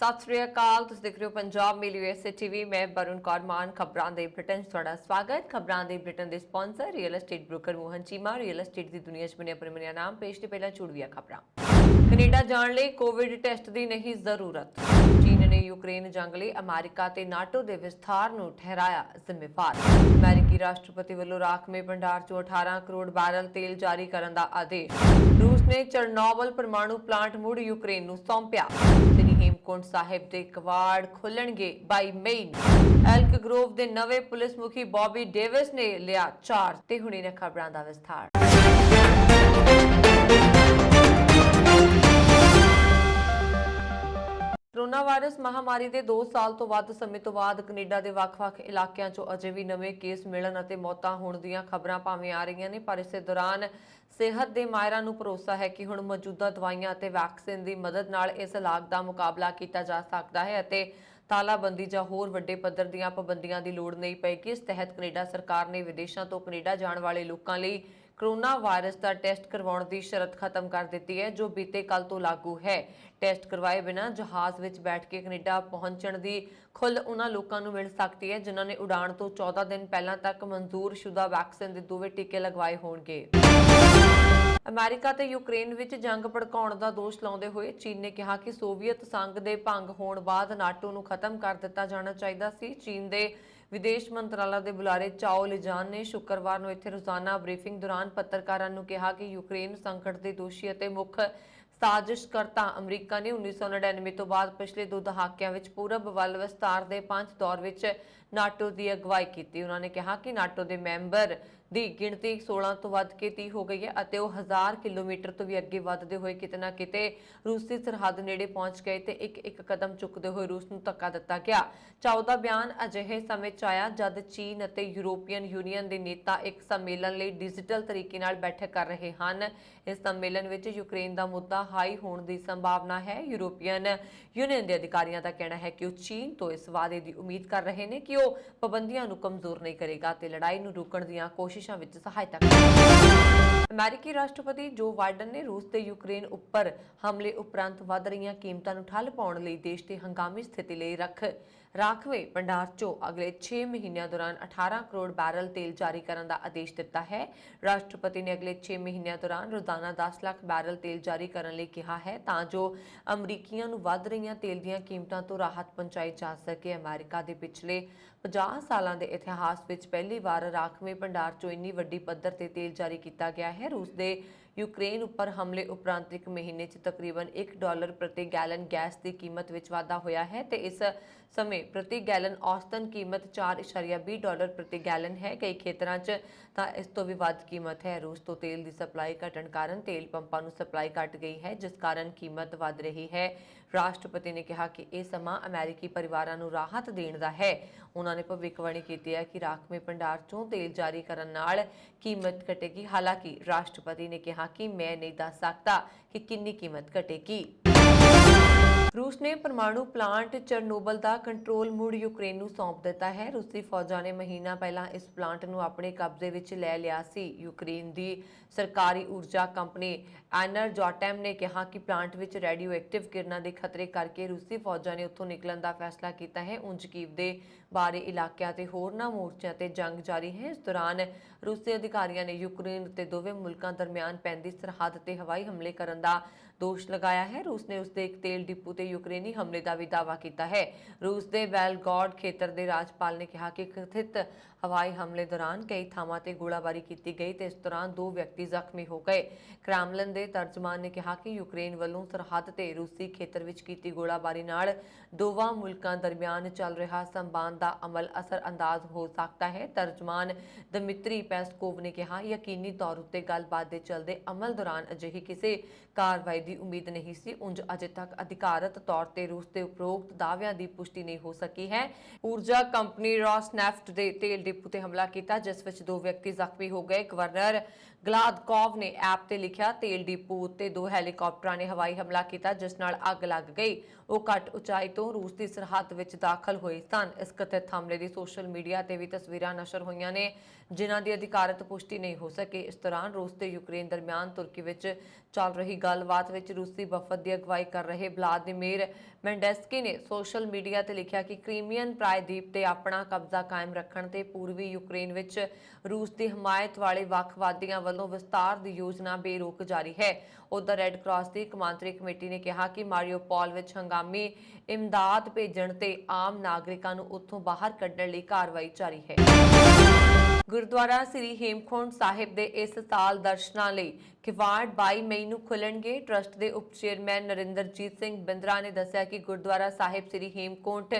ਸਤਿ ਸ੍ਰੀ ਅਕਾਲ। ਤੁਸੀਂ ਦੇਖ ਰਹੇ ਹੋ ਪੰਜਾਬ ਮੇਲ USA ਟੀਵੀ। ਮੈਂ ਬरुण कौर मान। ਖਬਰਾਂ ਦੇ ਬ੍ਰਿਟਨ 'ਚ ਤੁਹਾਡਾ ਸਵਾਗਤ। ਖਬਰਾਂ ਦੇ ਬ੍ਰਿਟਨ ਦੇ sponsor real estate broker Mohan Cheema. Real estate ਦੀ ਦੁਨੀਆ 'ਚ ਬਣੇ ਆਪਣੇ ਨਾਮ ਪੇਸ਼ ਤੇ ਪਹਿਲਾਂ ਚੁੜਵੀਆਂ ਖਬਰਾਂ। ਕੈਨੇਡਾ ਜਾਣ ਲਈ ਕੋਵਿਡ ਟੈਸਟ ਦੀ ਨਹੀਂ ਜ਼ਰੂਰਤ। ਚੀਨ ਨੇ ਯੂਕਰੇਨ ਜੰਗ ਲਈ ਅਮਰੀਕਾ ਤੇ ਨਾਟੋ ਦੇ ਵਿਸਥਾਰ ਨੂੰ ਠਹਿਰਾਇਆ ਜ਼ਿੰਮੇਵਾਰ। ਅਮਰੀਕੀ ਰਾਸ਼ਟਰਪਤੀ ਵੱਲੋਂ ਰਾਖਵੇਂ ਭੰਡਾਰ 'ਚੋਂ 18 ਕਰੋੜ ਬੈਰਲ ਤੇਲ ਜਾਰੀ ਕਰਨ ਦਾ ਆਦੇਸ਼। ਰੂਸ ਨੇ ਚਰਨੋਬਲ ਪਰਮਾਣੂ ਪਲਾਂਟ ਮੁੜ ਯੂਕਰੇਨ ਨੂੰ ਸੌਂਪਿਆ। हेमकुंड साहिब के कवाड़ खुलणगे 22 मई। एल्क ग्रोव के नवे पुलिस मुखी बॉबी डेविस ने लिया चार्ज। ते हुणे ने खबरां दा विस्तार। कोरोना वायरस महामारी के 2 साल तो वध समय तो बाद कनेडा के ਵੱਖ-ਵੱਖ इलाकों चों अजे भी नवे केस मिलन ਅਤੇ मौतां होण ਦੀਆਂ खबरां भावें आ रही ने, पर इस दौरान सेहत के माहिरां नूं भरोसा है कि हुण मौजूदा दवाइयां ਅਤੇ वैक्सीन की मदद नाल इस लाग का मुकाबला किया जा सकता है ਅਤੇ तालाबंदी ਜਾਂ ਹੋਰ ਵੱਡੇ ਪੱਧਰ ਦੀਆਂ ਪਾਬੰਦੀਆਂ ਦੀ ਲੋੜ नहीं ਪਏਗੀ। इस तहत कनेडा सरकार ने विदेशों तो कनेडा जाने वाले लोगों ਲਈ कोरोना वायरस का टेस्ट करवाने की शरत खत्म कर दी है, जो बीते कल तो लागू है। टेस्ट करवाए बिना जहाज में बैठ के कनेडा पहुंचने की खुल उन्होंने लोगों को मिल सकती है जिन्होंने उड़ान तो 14 दिन पहला तक मंजूर शुदा वैक्सीन के दोवें टीके लगवाए होंगे। अमेरिका ते यूक्रेन विच जंग भड़काउण दा दोष लाउंदे होए चीन ने कहा कि सोवियत संघ दे भंग होण बाद नाटो नूं खत्म कर दिता जाना चाहिदा सी। चीन दे विदेश मंत्रालय के बुलारे चाओ लिजान ने शुक्रवार नूं इत्थे रोजाना ब्रीफिंग दौरान पत्रकारां नूं कहा कि यूक्रेन संकट के दोषी ਅਤੇ मुख साजिशकर्ता अमरीका ने 1999 तो बाद पिछले 2 दहाकिਆਂ ਵਿੱਚ पूरब ਵੱਲ विस्तार के 5 दौर ਵਿੱਚ नाटो की अगवाई की। उन्होंने कहा कि नाटो के मैंबर की गिणती 16 तो वध के 30 हो गई है ਅਤੇ ਉਹ 1000 किलोमीटर तो भी अगे ਵਧਦੇ ਹੋਏ किते ना किते रूसी सरहद नेड़े पहुंच गए ਤੇ ਇੱਕ कदम चुकते हुए रूस ਨੂੰ ਧੱਕਾ ਦਿੱਤਾ ਗਿਆ। ਚਾਓ ਦਾ ਬਿਆਨ ਅਜਿਹੇ ਸਮੇਂ 'ਚ ਆਇਆ ਜਦ ਚੀਨ ਅਤੇ ਯੂਰੋਪੀਅਨ ਯੂਨੀਅਨ ਦੇ ਨੇਤਾ ਇੱਕ ਸੰਮੇਲਨ ਲਈ ਡਿਜੀਟਲ ਤਰੀਕੇ ਨਾਲ ਬੈਠਕ ਕਰ ਰਹੇ ਹਨ। ਇਸ ਸੰਮੇਲਨ ਵਿੱਚ ਯੂਕਰੇਨ ਦਾ ਮੁੱਦਾ ਹਾਈ ਹੋਣ ਦੀ ਸੰਭਾਵਨਾ ਹੈ। ਯੂਰੋਪੀਅਨ ਯੂਨੀਅਨ ਦੇ ਅਧਿਕਾਰੀਆਂ ਦਾ ਕਹਿਣਾ ਹੈ ਕਿ ਉਹ ਚੀਨ ਤੋਂ ਇਸ ਵਾਅਦੇ ਦੀ ਉਮੀਦ ਕਰ ਰਹੇ ਨੇ ਕਿ ਉਹ ਪਾਬੰਦੀਆਂ ਨੂੰ ਕਮਜ਼ੋਰ ਨਹੀਂ ਕਰੇਗਾ ਤੇ ਲੜਾਈ ਨੂੰ ਰੋਕਣ ਦੀਆਂ ਕੋਸ਼ਿਸ਼ਾਂ ਵਿੱਚ ਸਹਾਇਤਾ ਕਰੇਗਾ। ਅਮਰੀਕੀ ਰਾਸ਼ਟਰਪਤੀ ਜੋ ਬਾਈਡਨ ਨੇ रूस ਤੇ ਯੂਕਰੇਨ ਉੱਪਰ ਹਮਲੇ ਉਪਰੰਤ ਵਧ ਰਹੀਆਂ ਕੀਮਤਾਂ ਨੂੰ ਠੱਲ ਪਾਉਣ ਲਈ ਦੇਸ਼ ਦੀ ਹੰਗਾਮੀ ਸਥਿਤੀ ਲਈ ਰਾਖਵੇਂ ਭੰਡਾਰ ਚੋਂ ਅਗਲੇ 6 ਮਹੀਨਿਆਂ ਦੌਰਾਨ 18 ਕਰੋੜ ਬੈਰਲ ਤੇਲ ਜਾਰੀ ਕਰਨ ਦਾ ਆਦੇਸ਼ ਦਿੱਤਾ ਹੈ। ਰਾਸ਼ਟਰਪਤੀ ਨੇ ਅਗਲੇ 6 ਮਹੀਨਿਆਂ ਦੌਰਾਨ ਰੋਜ਼ਾਨਾ 10 ਲੱਖ ਬੈਰਲ ਤੇਲ ਜਾਰੀ ਕਰਨ ਲਈ ਕਿਹਾ ਹੈ ਤਾਂ ਜੋ ਅਮਰੀਕੀਆਂ ਨੂੰ ਵੱਧ ਰਹੀਆਂ ਤੇਲ ਦੀਆਂ ਕੀਮਤਾਂ ਤੋਂ ਰਾਹਤ ਪਹੁੰਚਾਈ ਜਾ ਸਕੇ। ਅਮਰੀਕਾ ਦੇ ਪਿਛਲੇ 50 ਸਾਲਾਂ ਦੇ ਇਤਿਹਾਸ ਵਿੱਚ ਪਹਿਲੀ ਵਾਰ ਰਾਖਵੇਂ ਭੰਡਾਰ ਚੋਂ ਇੰਨੀ ਵੱਡੀ ਪੱਧਰ ਤੇ ਤੇਲ ਜਾਰੀ ਕੀਤਾ ਗਿਆ ਹੈ। रूस ਦੇ यूक्रेन उपर हमले उपरंत एक महीने च तकरीबन $1 प्रति गैलन गैस की कीमत में वाधा होया है ते इस समय प्रति गैलन औसतन कीमत $4.20 प्रति गैलन है। कई खेतरां च तां इस तो भी वध कीमत है। रूस तो तेल की सप्लाई घटन कारण तेल पंपां नूं सप्लाई घट गई है, जिस कारण कीमत वध रही है। राष्ट्रपति ने कहा कि यह समा अमेरिकी परिवारां नूं राहत देण दा है। उन्होंने भविष्यवाणी की है कि राखवें भंडार चों तेल जारी करन नाल कीमत घटेगी। हालांकि राष्ट्रपति ने कहा कि मैं नहीं दस सकता कि कितनी कीमत घटेगी। रूस ने परमाणु प्लांट चरनोबल का कंट्रोल मुड़ यूक्रेन नूं सौंप दिता है। रूसी फौजां ने महीना पहला इस प्लांट नूं अपने कब्जे विच लै लिया सी। यूक्रेन की सरकारी ऊर्जा कंपनी एनर्जॉटम ने कहा कि प्लांट विच रेडियो एक्टिव किरणा के खतरे करके रूसी फौजां ने उत्थों निकलण का फैसला किया है। उंज कीव के बारे इलाकों ते होरनां मोर्चों ते जंग जारी है। इस दौरान रूसी अधिकारियों ने यूक्रेन ते दोवें मुल्कां दरमियान पैंदी सरहद ते हवाई हमले करन दा दोष लगाया है। रूस ने उसके एक तेल डिपो ते यूक्रेनी हमले का भी दावा किया है। रूस के बेलगॉड खेतर के राजपाल ने कहा कि कथित हवाई हमले दौरान कई थावां ते गोलाबारी की गई ते इस दौरान 2 व्यक्ति जख्मी हो गए। क्रेमलिन के तर्जमान ने कहा कि यूक्रेन वालों सरहद ते रूसी खेतर विच कीती गोलाबारी नाल दोवां मुल्कां दरमियान चल रहा संवाद का अमल असरअंदाज हो सकता है। तर्जमान दमित्री पेस्कोव ने कहा यकीनी तौर उत्ते गलबात के चलते अमल दौरान अजिही किसी कार्रवाई की उम्मीद नहीं सी। उंज अजे तक अधिकारत तौर पर रूस के उपरोक्त दावियां की पुष्टि नहीं हो सकी है। ऊर्जा कंपनी रॉसनेफ्ट के तेल डिपो ते हमला किया जिस विच 2 व्यक्ति जख्मी हो गए। गवर्नर ग्लादकॉव ने ऐप ते लिखा तेल डिपो उत्ते 2 हैलीकॉप्टरां ने हवाई हमला किया जिस नाल अग लग गई। ਉਹ ਘੱਟ ਉਚਾਈ ਤੋਂ ਰੂਸ ਦੀ ਸਰਹੱਦ ਵਿੱਚ ਦਾਖਲ ਹੋਏ ਸਨ। ਇਸ ਕਥਿਤ ਹਮਲੇ ਦੀ ਸੋਸ਼ਲ ਮੀਡੀਆ ਤੇ ਵੀ ਤਸਵੀਰਾਂ ਨਸ਼ਰ ਹੋਈਆਂ ਨੇ, ਜਿਨ੍ਹਾਂ ਦੀ ਅਧਿਕਾਰਤ ਪੁਸ਼ਟੀ ਨਹੀਂ ਹੋ ਸਕੀ। ਇਸ ਦੌਰਾਨ ਰੂਸ ਤੇ ਯੂਕਰੇਨ ਦਰਮਿਆਨ ਤੁਰਕੀ ਵਿੱਚ ਚੱਲ ਰਹੀ ਗੱਲਬਾਤ ਵਿੱਚ ਰੂਸੀ ਵਫਦ ਦੀ ਅਗਵਾਈ ਕਰ ਰਹੇ ਵਲਾਦੀਮੀਰ ਮੈਂਡੈਸਕੀ ਨੇ ਸੋਸ਼ਲ ਮੀਡੀਆ ਤੇ ਲਿਖਿਆ ਕਿ ਕ੍ਰੀਮੀਅਨ ਪ੍ਰਾਇਦੀਪ ਤੇ ਆਪਣਾ ਕਬਜ਼ਾ ਕਾਇਮ ਰੱਖਣ ਤੇ ਪੂਰਬੀ ਯੂਕਰੇਨ ਵਿੱਚ ਰੂਸ ਦੀ ਹਮਾਇਤ ਵਾਲੇ ਵੱਖਵਾਦੀਆਂ ਵੱਲੋਂ ਵਿਸਤਾਰ ਦੀ ਯੋਜਨਾ ਬੇਰੋਕ ਜਾਰੀ ਹੈ। ਉਧਰ ਰੈੱਡ ਕਰਾਸ ਦੀ ਕੌਮਾਂਤਰੀ ਕਮੇਟੀ ਨੇ ਕਿਹਾ ਕਿ ਮਾਰੀਓਪੋਲ ਵਿੱਚ ਹੰਗਾਮੀ ਇਮਦਾਦ ਭੇਜਣ ਤੇ ਆਮ ਨਾਗਰਿਕਾਂ ਨੂੰ ਉੱਥੋਂ ਬਾਹਰ ਕੱਢਣ ਲਈ ਕਾਰਵਾਈ ਜਾਰੀ ਹੈ। ਗੁਰਦੁਆਰਾ ਸ੍ਰੀ ਹੇਮਕੁੰਟ ਸਾਹਿਬ ਦੇ ਇਸ ਸਾਲ ਦਰਸ਼ਨਾਂ ਲਈ ਕਿਵਾੜ 22 ਮਈ ਨੂੰ ਖੁੱਲਣਗੇ। ਟਰਸਟ ਦੇ ਉਪ ਚੇਅਰਮੈਨ ਨਰਿੰਦਰਜੀਤ ਸਿੰਘ ਬਿੰਦਰਾ ਨੇ ਦੱਸਿਆ ਕਿ ਗੁਰਦੁਆਰਾ ਸਾਹਿਬ ਸ੍ਰੀ ਹੇਮਕੁੰਟ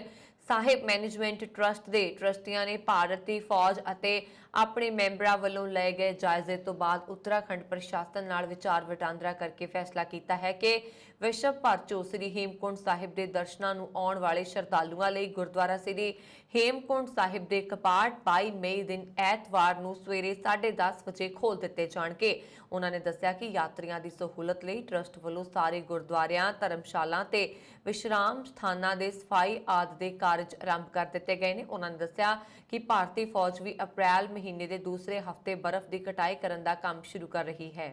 ਸਾਹਿਬ ਮੈਨੇਜਮੈਂਟ ਟਰਸਟ ਦੇ ਟਰਸਟੀਆਂ ਨੇ ਭਾਰਤੀ ਫੌਜ ਅਤੇ ਆਪਣੇ ਮੈਂਬਰਾਂ ਵੱਲੋਂ ਲਏ ਗਏ ਜਾਇਜ਼ੇ ਤੋਂ ਬਾਅਦ ਉੱਤਰਾਖੰਡ ਪ੍ਰਸ਼ਾਸਨ ਨਾਲ ਵਿਚਾਰ ਵਟਾਂਦਰਾ ਕਰਕੇ ਫੈਸਲਾ ਕੀਤਾ ਹੈ ਕਿ ਵਿਸ਼ਵ ਭਰ ਚੋਂ ਸ੍ਰੀ ਹੇਮਕੁੰਟ ਸਾਹਿਬ ਦੇ ਦਰਸ਼ਨਾਂ ਨੂੰ ਆਉਣ ਵਾਲੇ ਸ਼ਰਧਾਲੂਆਂ ਲਈ ਗੁਰਦੁਆਰਾ ਸ੍ਰੀ ਹੇਮਕੁੰਟ ਸਾਹਿਬ ਦੇ ਕਪਾਟ 22 ਮਈ ਦਿਨ ਐਤਵਾਰ ਨੂੰ ਸਵੇਰੇ 10:30 ਵਜੇ ਖੋਲ੍ਹ ਦਿੱਤੇ ਜਾਣਗੇ। ਉਹਨਾਂ ਨੇ ਦੱਸਿਆ ਕਿ ਯਾਤਰੀਆਂ ਦੀ ਸਹੂਲਤ ਲਈ ਟਰਸਟ ਵੱਲੋਂ ਸਾਰੇ ਗੁਰਦੁਆਰਿਆਂ, ਧਰਮਸ਼ਾਲਾ ਤੇ ਵਿਸ਼ਰਾਮ ਸਥਾਨਾਂ ਦੇ ਸਫਾਈ ਆਦਿ ਦੇ ਕਾਰਜ ਆਰੰਭ ਕਰ ਦਿੱਤੇ ਗਏ ਨੇ। ਉਹਨਾਂ ਨੇ ਦੱਸਿਆ ਕਿ ਭਾਰਤੀ ਫੌਜ ਵੀ ਅਪ੍ਰੈਲ ਮਹੀਨੇ ਦੇ ਦੂਸਰੇ ਹਫ਼ਤੇ ਬਰਫ਼ ਦੀ ਕਟਾਈ ਕਰਨ ਦਾ ਕੰਮ ਸ਼ੁਰੂ ਕਰ ਰਹੀ ਹੈ।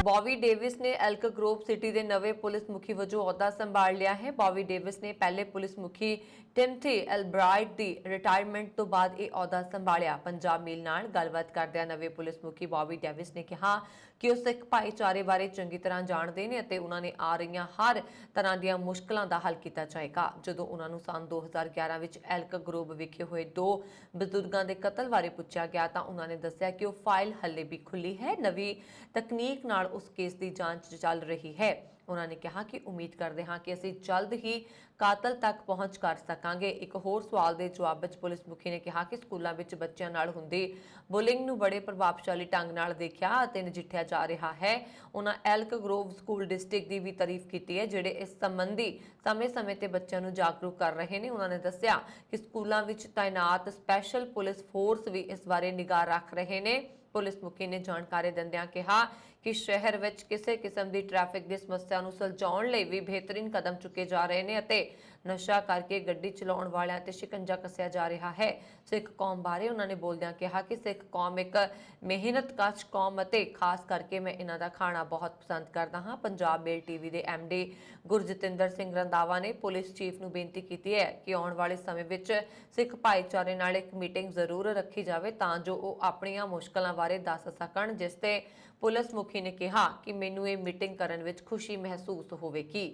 ਬੌਬੀ ਡੇਵਿਸ ਨੇ ਐਲਕ ਗਰੋਵ ਸਿਟੀ ਦੇ ਨਵੇਂ ਪੁਲਿਸ ਮੁਖੀ ਵਜੋਂ ਅਹੁਦਾ ਸੰਭਾਲ ਲਿਆ ਹੈ। ਬੌਬੀ ਡੇਵਿਸ ਨੇ ਪਹਿਲੇ ਪੁਲਿਸ ਮੁਖੀ ਟਿਮਥੀ ਐਲਬ੍ਰਾਈਟ ਦੀ ਰਿਟਾਇਰਮੈਂਟ ਤੋਂ ਬਾਅਦ ਇਹ ਅਹੁਦਾ ਸੰਭਾਲਿਆ। ਪੰਜਾਬ ਮੇਲ ਨਾਲ ਗੱਲਬਾਤ ਕਰਦਿਆਂ ਨਵੇਂ ਪੁਲਿਸ ਮੁਖੀ ਬੌਬੀ ਡੇਵਿਸ ਨੇ ਕਿਹਾ ਕਿ ਉਹ ਸਿੱਖ ਭਾਈਚਾਰੇ ਬਾਰੇ ਚੰਗੀ ਤਰ੍ਹਾਂ ਜਾਣਦੇ ਨੇ ਅਤੇ ਉਹਨਾਂ ਨੇ ਆ ਰਹੀਆਂ ਹਰ ਤਰ੍ਹਾਂ ਦੀਆਂ ਮੁਸ਼ਕਲਾਂ ਦਾ ਹੱਲ ਕੀਤਾ ਜਾਏਗਾ। ਜਦੋਂ ਉਹਨਾਂ ਨੂੰ ਸੰਨ 2011 ਵਿੱਚ ਐਲਕ ਗਰੋਵ ਵਿਖੇ ਹੋਏ 2 ਬਜ਼ੁਰਗਾਂ ਦੇ ਕਤਲ ਬਾਰੇ ਪੁੱਛਿਆ ਗਿਆ ਤਾਂ ਉਹਨਾਂ ਨੇ ਦੱਸਿਆ ਕਿ ਉਹ ਫਾਈਲ ਹੱਲੇ ਵੀ ਖੁੱਲੀ ਹੈ। ਨਵੀਂ ਤਕਨੀਕ ਨਾਲ ਉਸ ਕੇਸ ਦੀ ਜਾਂਚ ਚੱਲ ਰਹੀ ਹੈ। ਉਹਨਾਂ ਨੇ ਕਿਹਾ ਕਿ ਉਮੀਦ ਕਰਦੇ ਹਾਂ ਕਿ ਅਸੀਂ ਜਲਦ ਹੀ ਕਾਤਲ ਤੱਕ ਪਹੁੰਚ ਕਰ ਸਕਾਂਗੇ। ਇੱਕ ਹੋਰ ਸਵਾਲ ਦੇ ਜਵਾਬ ਵਿੱਚ ਪੁਲਿਸ ਮੁਖੀ ਨੇ ਕਿਹਾ ਕਿ ਸਕੂਲਾਂ ਵਿੱਚ ਬੱਚਿਆਂ ਨਾਲ ਹੁੰਦੀ ਬੁਲਿੰਗ ਨੂੰ ਬੜੇ ਪ੍ਰਭਾਵਸ਼ਾਲੀ ਢੰਗ ਨਾਲ ਦੇਖਿਆ ਅਤੇ ਨਜਿੱਠਿਆ ਜਾ ਰਿਹਾ ਹੈ। ਉਹਨਾਂ ਐਲਕ ਗਰੋਵ ਸਕੂਲ ਡਿਸਟ੍ਰਿਕਟ ਦੀ ਵੀ ਤਾਰੀਫ ਕੀਤੀ ਹੈ, ਜਿਹੜੇ ਇਸ ਸੰਬੰਧੀ ਸਮੇਂ-ਸਮੇਂ ਤੇ ਬੱਚਿਆਂ ਨੂੰ ਜਾਗਰੂਕ ਕਰ ਰਹੇ ਨੇ। ਉਹਨਾਂ ਨੇ ਦੱਸਿਆ ਕਿ ਸਕੂਲਾਂ ਵਿੱਚ ਤਾਇਨਾਤ ਸਪੈਸ਼ਲ ਪੁਲਿਸ ਫੋਰਸ ਵੀ ਇਸ ਬਾਰੇ ਨਿਗਾਹ ਰੱਖ ਰਹੇ ਨੇ। ਪੁਲਿਸ ਮੁਖੀ ਨੇ ਜਾਣਕਾਰੀ ਦਿੰਦਿਆਂ ਕਿਹਾ ਕਿ ਸ਼ਹਿਰ ਵਿੱਚ ਕਿਸੇ ਕਿਸਮ ਦੀ ਟ੍ਰੈਫਿਕ ਦੀ ਸਮੱਸਿਆ ਨੂੰ ਸੁਲਝਾਉਣ ਲਈ ਵੀ ਬਿਹਤਰੀਨ ਕਦਮ ਚੁੱਕੇ ਜਾ ਰਹੇ ਨੇ ਅਤੇ ਨਸ਼ਾ ਕਰਕੇ ਗੱਡੀ ਚਲਾਉਣ ਵਾਲਿਆਂ ਤੇ ਸ਼ਿਕੰਜਾ ਕੱਸਿਆ ਜਾ ਰਿਹਾ ਹੈ। ਸਿੱਖ ਕੌਮ ਬਾਰੇ ਉਹਨਾਂ ਨੇ ਬੋਲਦਿਆਂ ਕਿਹਾ ਕਿ ਸਿੱਖ ਕੌਮ ਇੱਕ ਮਿਹਨਤਕਸ਼ ਕੌਮ ਅਤੇ ਖਾਸ ਕਰਕੇ ਮੈਂ ਇਹਨਾਂ ਦਾ ਖਾਣਾ ਬਹੁਤ ਪਸੰਦ ਕਰਦਾ ਹਾਂ। ਪੰਜਾਬ ਮੇਲ ਟੀਵੀ ਦੇ ਐਮਡੀ ਗੁਰਜਤਿੰਦਰ ਸਿੰਘ ਰੰਧਾਵਾ ਨੇ ਪੁਲਿਸ ਚੀਫ ਨੂੰ ਬੇਨਤੀ ਕੀਤੀ ਹੈ ਕਿ ਆਉਣ ਵਾਲੇ ਸਮੇਂ ਵਿੱਚ ਸਿੱਖ ਭਾਈਚਾਰੇ ਨਾਲ ਇੱਕ ਮੀਟਿੰਗ ਜ਼ਰੂਰ ਰੱਖੀ ਜਾਵੇ ਤਾਂ ਜੋ ਉਹ ਆਪਣੀਆਂ ਮੁਸ਼ਕਲਾਂ ਬਾਰੇ ਦੱਸ ਸਕਣ, ਜਿਸ ਤੇ ਪੁਲਿਸ ਮੁਖੀ ਨੇ ਕਿਹਾ ਕਿ ਮੈਨੂੰ ਇਹ ਮੀਟਿੰਗ ਕਰਨ ਵਿੱਚ ਖੁਸ਼ੀ ਮਹਿਸੂਸ ਹੋਵੇਗੀ।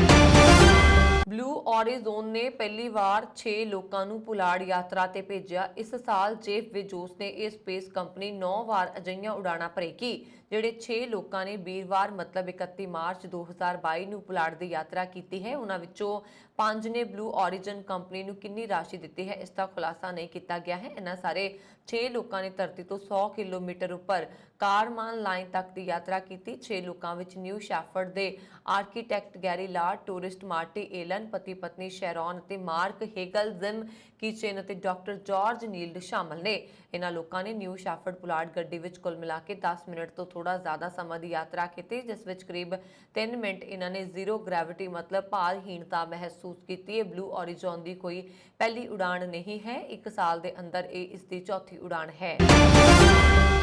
ਬਲੂ ਔਰਿਜ਼ੋਨ ਨੇ ਪਹਿਲੀ ਵਾਰ 6 ਲੋਕਾਂ ਨੂੰ ਪੁਲਾੜ ਯਾਤਰਾ ਤੇ ਭੇਜਿਆ। ਇਸ ਸਾਲ ਜੇਫ ਬੇਜ਼ੋਸ ਨੇ ਇਹ ਸਪੇਸ ਕੰਪਨੀ 9 ਵਾਰ ਅਜਿਹੀਆਂ ਉਡਾਣਾਂ ਭਰੇਗੀ। ਜਿਹੜੇ 6 ਲੋਕਾਂ ਨੇ ਵੀਰਵਾਰ ਮਤਲਬ 31 ਮਾਰਚ 2022 ਨੂੰ ਪੁਲਾੜ ਦੀ ਯਾਤਰਾ ਕੀਤੀ ਹੈ, ਉਹਨਾਂ ਵਿੱਚੋਂ 5 ਨੇ ਬਲੂ ਔਰਿਜਨ ਕੰਪਨੀ ਨੂੰ ਕਿੰਨੀ ਰਾਸ਼ੀ ਦਿੱਤੀ ਹੈ ਇਸ ਦਾ ਖੁਲਾਸਾ ਨਹੀਂ ਕੀਤਾ ਗਿਆ ਹੈ। ਇਹਨਾਂ ਸਾਰੇ 6 ਲੋਕਾਂ ਨੇ ਧਰਤੀ ਤੋਂ 100 ਕਿਲੋਮੀਟਰ ਉੱਪਰ ਕਾਰਮਾਨ ਲਾਈਨ ਤੱਕ ਦੀ ਯਾਤਰਾ ਕੀਤੀ। 6 ਲੋਕਾਂ ਵਿੱਚ ਨਿਊ ਸ਼ੈਫਰਡ ਦੇ architect Gary Lord, tourist Marty Allen, ਪਤੀ ਪਤਨੀ ਸ਼ੈਰੋਨ ਅਤੇ ਮਾਰਕ ਹੈਗਲ, ਜਿਮ ਕਿਚਨ ਅਤੇ ਡਾਕਟਰ ਜਾਰਜ ਨੀਲਡ ਸ਼ਾਮਲ ਨੇ। ਇਹਨਾਂ ਲੋਕਾਂ ਨੇ ਨਿਊ ਸ਼ੈਫਰਡ ਪੁਲਾੜ ਗੱਡੀ ਵਿੱਚ ਕੁੱਲ ਮਿਲਾ ਕੇ 10 ਮਿੰਟ ਤੋਂ ਥੋੜਾ ਜ਼ਿਆਦਾ ਸਮਾਂ ਦੀ ਯਾਤਰਾ ਕੀਤੀ, ਜਿਸ ਵਿੱਚ ਕਰੀਬ 3 ਮਿੰਟ ਇਹਨਾਂ ਨੇ ਜ਼ੀਰੋ ਗ੍ਰੈਵਿਟੀ ਮਤਲਬ ਭਾਰਹੀਣਤਾ ਮਹਿਸੂਸ ਕੀਤੀ ਹੈ। ਬਲੂ ਔਰਿਜ਼ੋਨ ਦੀ ਕੋਈ ਪਹਿਲੀ ਉਡਾਣ ਨਹੀਂ ਹੈ। 1 ਸਾਲ ਦੇ ਅੰਦਰ ਇਹ ਇਸ ਦੀ ਚੌਥੀ ਉਡਾਣ ਹੈ।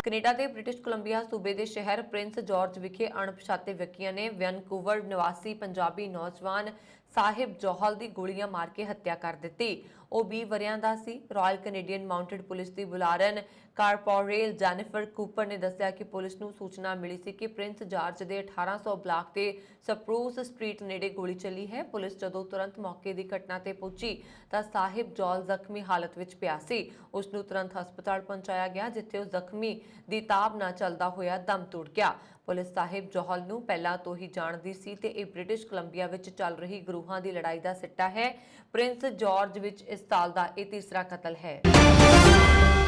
ਕੈਨੇਡਾ ਦੇ ਬ੍ਰਿਟਿਸ਼ ਕੋਲੰਬੀਆ ਸੂਬੇ ਦੇ ਸ਼ਹਿਰ ਪ੍ਰਿੰਸ ਜਾਰਜ ਵਿਖੇ ਅਣਪਛਾਤੇ ਵਿਅਕਤੀਆਂ ਨੇ ਵੈਨਕੂਵਰ ਨਿਵਾਸੀ ਪੰਜਾਬੀ ਨੌਜਵਾਨ ਸਾਹਿਬ ਜੋਹਲ ਦੀ ਗੋਲੀਆਂ ਮਾਰ ਕੇ ਹੱਤਿਆ ਕਰ ਦਿੱਤੀ। ਉਹ 20 ਵਰ੍ਹਿਆਂ ਦਾ ਸੀ। ਰਾਇਲ ਕੈਨੇਡੀਅਨ ਮਾਊਂਟਡ ਪੁਲਿਸ ਦੀ ਬੁਲਾਰਨ ਕਾਰਪੋਰੇਲ ਜੈਨੀਫਰ ਕੂਪਰ ਨੇ ਦੱਸਿਆ ਕਿ ਪੁਲਿਸ ਨੂੰ ਸੂਚਨਾ ਮਿਲੀ ਸੀ ਕਿ ਪ੍ਰਿੰਸ ਜਾਰਜ ਦੇ 1800 ਬਲਾਕ ਤੇ ਸਪਰੂਸ ਸਟਰੀਟ ਨੇੜੇ ਗੋਲੀ ਚੱਲੀ ਹੈ। ਪੁਲਿਸ ਜਦੋਂ ਤੁਰੰਤ ਮੌਕੇ ਦੀ ਘਟਨਾ ਤੇ ਪਹੁੰਚੀ ਤਾਂ ਸਾਹਿਬ ਜੋਹਲ ਜ਼ਖਮੀ ਹਾਲਤ ਵਿੱਚ ਪਿਆ ਸੀ। ਉਸ ਨੂੰ ਤੁਰੰਤ ਹਸਪਤਾਲ ਪਹੁੰਚਾਇਆ ਗਿਆ, ਜਿੱਥੇ ਉਹ ਜ਼ਖਮੀ ਦੀ ਤਾਬ ਨਾਲ ਚੱਲਦਾ ਹੋਇਆ ਦਮ ਤੋੜ ਗਿਆ। ਪੁਲਿਸ ਸਾਹਿਬ ਜੋਹਲ ਨੂੰ ਪਹਿਲਾਂ ਤੋਂ ਹੀ ਜਾਣਦੀ ਸੀ ਤੇ ਇਹ ਬ੍ਰਿਟਿਸ਼ ਕੋਲੰਬੀਆ ਵਿੱਚ ਚੱਲ ਰਹੀ ਗਰੋਹਾਂ ਦੀ ਲੜਾਈ ਦਾ ਸਿੱਟਾ ਹੈ। ਪ੍ਰਿੰਸ ਜਾਰਜ ਵਿੱਚ ਇਸ ਸਾਲ ਦਾ ਇਹ ਤੀਸਰਾ ਕਤਲ ਹੈ।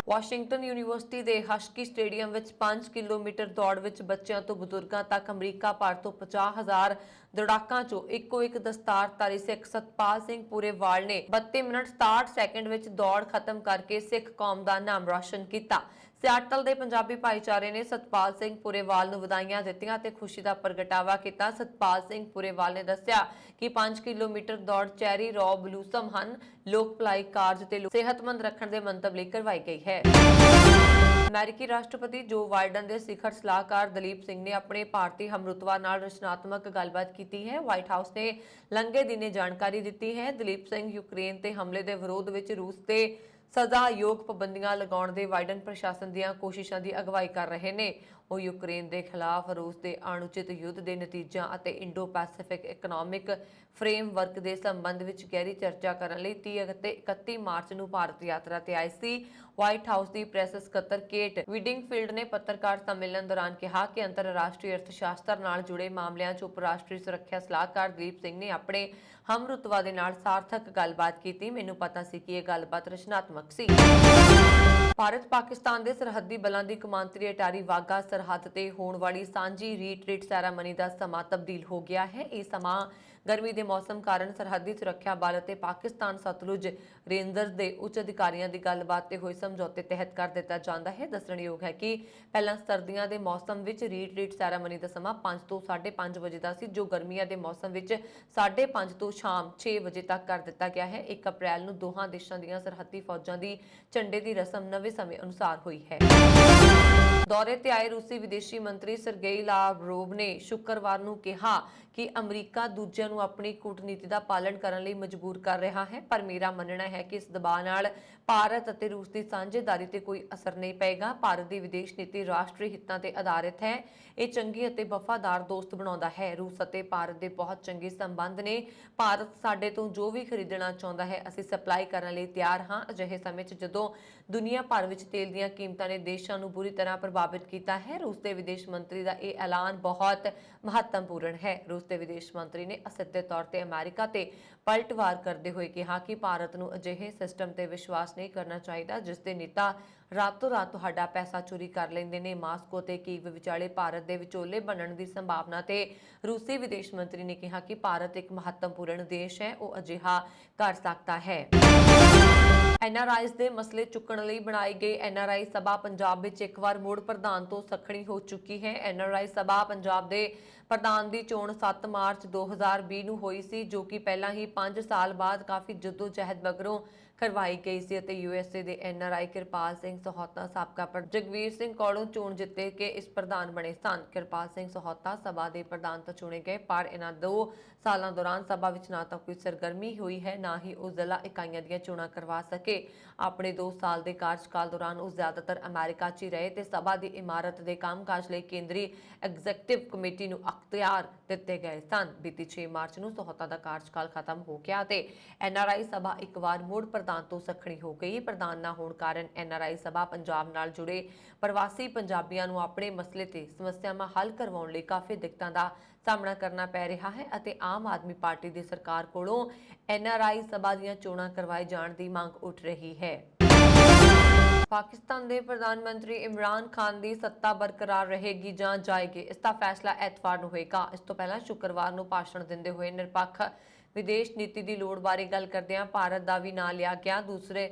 ਵਾਸ਼ਿੰਗਟਨ ਯੂਨੀਵਰਸਿਟੀ ਦੇ ਹਸਕੀ ਸਟੇਡੀਅਮ ਵਿੱਚ 5 ਕਿਲੋਮੀਟਰ ਦੌੜ ਵਿੱਚ ਬੱਚਿਆਂ ਤੋਂ ਬਜ਼ੁਰਗਾਂ ਤੱਕ ਅਮਰੀਕਾ ਭਰ ਤੋਂ 50,000 ਦੌੜਾਕਾਂ ਚੋਂ ਇੱਕੋ ਇੱਕ ਦਸਤਾਰਧਾਰੀ ਸਿੱਖ ਸਤਪਾਲ ਸਿੰਘ ਪੂਰੇਵਾਲ ਨੇ 32 ਮਿੰਟ 67 ਸੈਕਿੰਡ ਵਿੱਚ ਦੌੜ ਖਤਮ ਕਰਕੇ ਸਿੱਖ ਕੌਮ ਦਾ ਨਾਮ ਰੌਸ਼ਨ ਕੀਤਾ। ਸਿਆਟਲ ਦੇ ਪੰਜਾਬੀ ਭਾਈਚਾਰੇ ਨੇ ਸਤਪਾਲ ਸਿੰਘ ਪੂਰੇਵਾਲ ਨੂੰ ਵਧਾਈਆਂ ਦਿੱਤੀਆਂ ਤੇ ਖੁਸ਼ੀ ਦਾ ਪ੍ਰਗਟਾਵਾ ਕੀਤਾ। ਸਤਪਾਲ ਸਿੰਘ ਪੂਰੇਵਾਲ ਨੇ ਦੱਸਿਆ ਕਿ 5 ਕਿਲੋਮੀਟਰ ਦੌੜ ਚੈਰੀ ਰੌ ਬਲੂਸਮ ਹਨ, ਲੋਕ ਭਲਾਈ ਕਾਰਜ ਤੇ ਸਿਹਤਮੰਦ ਰੱਖਣ ਦੇ ਮੰਤਵ ਲਈ ਕਰਵਾਈ ਗਈ ਹੈ। ਅਮਰੀਕੀ ਰਾਸ਼ਟਰਪਤੀ ਜੋ ਬਾਈਡਨ ਦੇ ਸਿਖਰ ਸਲਾਹਕਾਰ ਦਲੀਪ ਸਿੰਘ ਨੇ ਆਪਣੇ ਭਾਰਤੀ ਹਮਰੁਤਬਾ ਨਾਲ ਰਚਨਾਤਮਕ ਗੱਲਬਾਤ ਕੀਤੀ ਹੈ। ਵਾਈਟ ਹਾਊਸ ਨੇ ਲੰਘੇ ਦਿਨੇ ਜਾਣਕਾਰੀ ਦਿੱਤੀ ਹੈ। ਦਲੀਪ ਸਿੰਘ ਯੂਕਰੇਨ ਤੇ ਹਮਲੇ ਦੇ ਵਿਰੋਧ ਵਿੱਚ ਰੂਸ ਤੇ ਸਜ਼ਾਯੋਗ ਪਾਬੰਦੀਆਂ ਲਗਾਉਣ ਦੇ ਬਾਈਡਨ ਪ੍ਰਸ਼ਾਸਨ ਦੀਆਂ ਕੋਸ਼ਿਸ਼ਾਂ ਦੀ ਅਗਵਾਈ ਕਰ ਰਹੇ ਨੇ। ਉਹ ਯੂਕਰੇਨ ਦੇ ਖਿਲਾਫ ਰੂਸ ਦੇ ਅਣਉਚਿਤ ਯੁੱਧ ਦੇ ਨਤੀਜਿਆਂ ਅਤੇ ਇੰਡੋ ਪੈਸੀਫਿਕ ਇਕਨੋਮਿਕ ਫਰੇਮਵਰਕ ਦੇ ਸੰਬੰਧ ਵਿੱਚ ਗਹਿਰੀ ਚਰਚਾ ਕਰਨ ਲਈ 30 ਅਤੇ 31 ਮਾਰਚ ਨੂੰ ਭਾਰਤ ਯਾਤਰਾ ਤੇ ਆਏ ਸੀ। ਵਾਈਟ ਹਾਊਸ ਦੀ ਪ੍ਰੈਸ ਸਕੱਤਰ ਕੇਟ ਵਿਡਿੰਗਫੀਲਡ ਨੇ ਪੱਤਰਕਾਰ ਸੰਮੇਲਨ ਦੌਰਾਨ ਕਿਹਾ ਕਿ ਅੰਤਰਰਾਸ਼ਟਰੀ ਅਰਥਸ਼ਾਸਤਰ ਨਾਲ ਜੁੜੇ ਮਾਮਲਿਆਂ 'ਚ ਉਪ ਰਾਸ਼ਟਰੀ ਸੁਰੱਖਿਆ ਸਲਾਹਕਾਰ ਦਲੀਪ ਸਿੰਘ ਨੇ ਆਪਣੇ ਹਮਰੁਤਬਾ ਦੇ ਨਾਲ ਸਾਰਥਕ ਗੱਲਬਾਤ ਕੀਤੀ। ਮੈਨੂੰ ਪਤਾ ਸੀ ਕਿ ਇਹ ਗੱਲਬਾਤ ਰਚਨਾਤਮਕ ਸੀ। ਭਾਰਤ ਪਾਕਿਸਤਾਨ ਦੇ ਸਰਹੱਦੀ ਬਲਾਂ ਦੀ ਕਮਾਂਤਰੀ ਅਟਾਰੀ ਵਾਘਾ ਸਰਹੱਦ ਤੇ ਹੋਣ ਵਾਲੀ ਸਾਂਝੀ ਰੀਟਰੀਟ ਸੈਰਾਮਨੀ ਦਾ ਸਮਾਂ ਤਬਦੀਲ ਹੋ ਗਿਆ ਹੈ। ਇਹ ਸਮਾਂ ਗਰਮੀ ਦੇ ਮੌਸਮ ਕਾਰਨ ਸਰਹੱਦੀ ਸੁਰੱਖਿਆ ਬਲ ਅਤੇ ਪਾਕਿਸਤਾਨ ਸਤਲੁਜ ਰੇਂਜਰਸ ਦੇ ਉੱਚ ਅਧਿਕਾਰੀਆਂ ਦੀ ਗੱਲਬਾਤ ਤੇ ਹੋਏ ਸਮਝੌਤੇ ਤਹਿਤ ਕਰ ਦਿੱਤਾ ਜਾਂਦਾ ਹੈ। ਦੱਸਣਯੋਗ ਹੈ ਕਿ ਪਹਿਲਾਂ ਸਰਦੀਆਂ ਦੇ ਮੌਸਮ ਵਿੱਚ ਰੀਟਰੀਟ ਸੈਰਾਮਨੀ ਦਾ ਸਮਾਂ 5 ਤੋਂ 5:30 ਵਜੇ ਦਾ ਸੀ, ਜੋ ਗਰਮੀਆਂ ਦੇ ਮੌਸਮ ਵਿੱਚ 5:30 ਤੋਂ ਸ਼ਾਮ 6 ਵਜੇ ਤੱਕ ਕਰ ਦਿੱਤਾ ਗਿਆ ਹੈ। 1 ਅਪ੍ਰੈਲ ਨੂੰ ਦੋਹਾਂ ਦੇਸ਼ਾਂ ਦੀਆਂ ਸਰਹੱਦੀ ਫੌਜਾਂ ਦੀ ਝੰਡੇ ਦੀ ਰਸਮ ਨਵੇਂ ਸਮੇਂ ਅਨੁਸਾਰ ਹੋਈ ਹੈ। ਦੌਰੇ ਤੇ ਆਏ ਰੂਸੀ ਵਿਦੇਸ਼ੀ ਮੰਤਰੀ ਸਰਗੇਈ ਲਾਵਰੋਵ ਨੇ ਸ਼ੁੱਕਰਵਾਰ ਨੂੰ ਕਿਹਾ ਕਿ ਅਮਰੀਕਾ ਦੂਜਿਆਂ ਨੂੰ ਆਪਣੀ ਕੂਟਨੀਤੀ ਦਾ ਪਾਲਣ ਕਰਨ ਲਈ ਮਜਬੂਰ ਕਰ ਰਿਹਾ ਹੈ, ਪਰ ਮੇਰਾ ਮੰਨਣਾ ਹੈ ਕਿ ਇਸ ਦਬਾਅ ਨਾਲ ਭਾਰਤ ਅਤੇ ਰੂਸ ਦੀ ਸਾਂਝੇਦਾਰੀ ਤੇ ਕੋਈ ਅਸਰ ਨਹੀਂ ਪਏਗਾ। ਭਾਰਤ ਦੀ ਵਿਦੇਸ਼ ਨੀਤੀ ਰਾਸ਼ਟਰੀ ਹਿੱਤਾਂ ਤੇ ਆਧਾਰਿਤ ਹੈ। ਇਹ ਚੰਗੀ ਅਤੇ ਵਫਾਦਾਰ ਦੋਸਤ ਬਣਾਉਂਦਾ ਹੈ। ਰੂਸ ਅਤੇ ਭਾਰਤ ਦੇ ਬਹੁਤ ਚੰਗੇ ਸੰਬੰਧ ਨੇ। ਭਾਰਤ ਸਾਡੇ ਤੋਂ ਜੋ ਵੀ ਖਰੀਦਣਾ ਚਾਹੁੰਦਾ ਹੈ ਅਸੀਂ ਸਪਲਾਈ ਕਰਨ ਲਈ ਤਿਆਰ ਹਾਂ। ਅਜਿਹੇ ਸਮੇਂ 'ਚ ਜਦੋਂ ਦੁਨੀਆ ਭਰ ਵਿੱਚ ਤੇਲ ਦੀਆਂ ਕੀਮਤਾਂ ਨੇ ਦੇਸ਼ਾਂ ਨੂੰ ਬੁਰੀ ਤਰ੍ਹਾਂ ਪ੍ਰਭਾਵਿਤ ਕੀਤਾ ਹੈ, ਰੂਸ ਦੇ ਵਿਦੇਸ਼ ਮੰਤਰੀ ਦਾ ਇਹ ਐਲਾਨ ਬਹੁਤ ਮਹੱਤਵਪੂਰਨ ਹੈ। ਰੂਸ ਦੇ ਵਿਦੇਸ਼ ਮੰਤਰੀ ਨੇ ਅਸਿੱਧੇ ਤੌਰ ਤੇ ਅਮਰੀਕਾ ਤੇ ਪਲਟਵਾਰ ਕਰਦੇ ਹੋਏ ਕਿਹਾ ਕਿ ਭਾਰਤ ਨੂੰ ਅਜਿਹੇ ਸਿਸਟਮ ਤੇ ਵਿਸ਼ਵਾਸ ਨਹੀਂ ਕਰਨਾ ਚਾਹੀਦਾ ਜਿਸ ਦੇ ਨੇਤਾ ਰਾਤੋਂ ਰਾਤ ਤੁਹਾਡਾ ਪੈਸਾ ਚੋਰੀ ਕਰ ਲੈਂਦੇ ਨੇ। ਮਾਸਕੋ ਤੇ ਕੀਵ ਵਿਚਾਲੇ ਭਾਰਤ ਦੇ ਵਿਚੋਲੇ ਬਣਨ ਦੀ ਸੰਭਾਵਨਾ ਤੇ ਰੂਸੀ ਵਿਦੇਸ਼ ਮੰਤਰੀ ਨੇ ਕਿਹਾ ਕਿ ਭਾਰਤ ਇੱਕ ਮਹੱਤਵਪੂਰਨ ਦੇਸ਼ ਹੈ, ਉਹ ਅਜਿਹਾ ਕਰ ਸਕਦਾ ਹੈ। ਐਨਆਰਆਈਜ਼ ਦੇ ਮਸਲੇ ਚੁੱਕਣ ਲਈ ਬਣਾਈ ਗਈ ਐਨਆਰਆਈ ਸਭਾ ਪੰਜਾਬ ਵਿੱਚ ਇੱਕ ਵਾਰ ਮੁੜ ਪ੍ਰਧਾਨ ਤੋਂ ਸੱਖਣੀ ਹੋ ਚੁੱਕੀ ਹੈ। ਐਨਆਰਆਈ ਸਭਾ ਪੰਜਾਬ ਦੇ ਪ੍ਰਧਾਨ ਦੀ ਚੋਣ 7 ਮਾਰਚ 2020 ਨੂੰ ਹੋਈ ਸੀ, ਜੋ ਕਿ ਪਹਿਲਾਂ ਹੀ 5 ਸਾਲ ਬਾਅਦ ਕਾਫੀ ਜਦੋਜਹਿਦ ਮਗਰੋਂ ਕਰਵਾਈ ਗਈ ਸੀ ਅਤੇ ਯੂਐਸਏ ਦੇ ਐਨਆਰਆਈ ਕਿਰਪਾਲ ਸਿੰਘ ਸਹੋਤਾ ਸਾਬਕਾ ਜਗਵੀਰ ਸਿੰਘ ਕੋਲੋਂ ਚੋਣ ਜਿੱਤੇ ਕੇ ਇਸ ਪ੍ਰਧਾਨ ਬਣੇ ਸਨ। ਕਿਰਪਾਲ ਸਿੰਘ ਸਹੋਤਾ ਸਭਾ ਦੇ ਪ੍ਰਧਾਨ ਤਾਂ ਚੁਣੇ ਗਏ, ਪਰ ਇਹਨਾਂ 2 ਸਾਲਾਂ ਦੌਰਾਨ ਸਭਾ ਵਿੱਚ ਨਾ ਤਾਂ ਕੋਈ ਸਰਗਰਮੀ ਹੋਈ ਹੈ, ਨਾ ਹੀ ਉਹ ਜ਼ਿਲ੍ਹਾ ਇਕਾਈਆਂ ਦੀਆਂ ਚੋਣਾਂ ਕਰਵਾ ਸਕੇ। ਆਪਣੇ 2 ਸਾਲ ਦੇ ਕਾਰਜਕਾਲ ਦੌਰਾਨ ਉਹ ਜ਼ਿਆਦਾਤਰ ਅਮਰੀਕਾ 'ਚ ਹੀ ਰਹੇ ਤੇ ਸਭਾ ਦੀ ਇਮਾਰਤ ਦੇ ਕੰਮਕਾਜ ਲਈ ਕੇਂਦਰੀ ਐਗਜ਼ੈਕਟਿਵ ਕਮੇਟੀ ਨੂੰ ਅਖਤਿਆਰ ਦਿੱਤੇ ਗਏ ਸਨ। ਬੀਤੀ 6 ਮਾਰਚ ਨੂੰ ਸਹੋਤਾ ਦਾ ਕਾਰਜਕਾਲ ਖਤਮ ਹੋ ਗਿਆ ਤੇ ਐਨਆਰਆਈ ਸਭਾ ਇੱਕ ਵਾਰ ਮੁੜ ਪ੍ਰਧਾਨ ਤੋਂ ਸੱਖਣੀ ਹੋ ਗਈ। ਪ੍ਰਧਾਨ ਨਾ ਹੋਣ ਕਾਰਨ ਐਨਆਰਆਈ ਸਭਾ ਪੰਜਾਬ ਨਾਲ ਜੁੜੇ ਪ੍ਰਵਾਸੀ ਪੰਜਾਬੀਆਂ ਨੂੰ ਆਪਣੇ ਮਸਲੇ ਤੇ ਸਮੱਸਿਆਵਾਂ ਹੱਲ ਕਰਵਾਉਣ ਲਈ ਕਾਫੀ ਦਿੱਕਤਾਂ ਦਾ ਸਾਹਮਣਾ ਕਰਨਾ ਪੈ ਰਿਹਾ ਹੈ ਅਤੇ ਆਮ ਆਦਮੀ ਪਾਰਟੀ ਦੀ ਸਰਕਾਰ ਕੋਲੋਂ ਐਨਆਰਆਈ ਸਭਾ ਦੀਆਂ ਚੋਣਾਂ ਕਰਵਾਏ ਜਾਣ ਦੀ ਮੰਗ ਉੱਠ ਰਹੀ ਹੈ। ਪਾਕਿਸਤਾਨ ਦੇ ਪ੍ਰਧਾਨ ਮੰਤਰੀ ਇਮਰਾਨ ਖਾਨ ਦੀ ਸੱਤਾ ਬਰਕਰਾਰ ਰਹੇਗੀ ਜਾਂ ਜਾਏਗੀ, ਇਸ ਦਾ ਫੈਸਲਾ ਐਤਵਾਰ ਨੂੰ ਹੋਏਗਾ। ਇਸ ਤੋਂ ਪਹਿਲਾਂ ਸ਼ੁੱਕਰਵਾਰ ਨੂੰ ਭਾਸ਼ਣ ਦਿੰਦੇ ਹੋਏ ਨਿਰਪੱਖ ਵਿਦੇਸ਼ ਨੀਤੀ ਦੀ ਲੋੜ ਬਾਰੇ ਗੱਲ ਕਰਦਿਆਂ ਭਾਰਤ ਦਾ ਵੀ ਨਾਂ ਲਿਆ ਗਿਆ। ਦੂਸਰੇ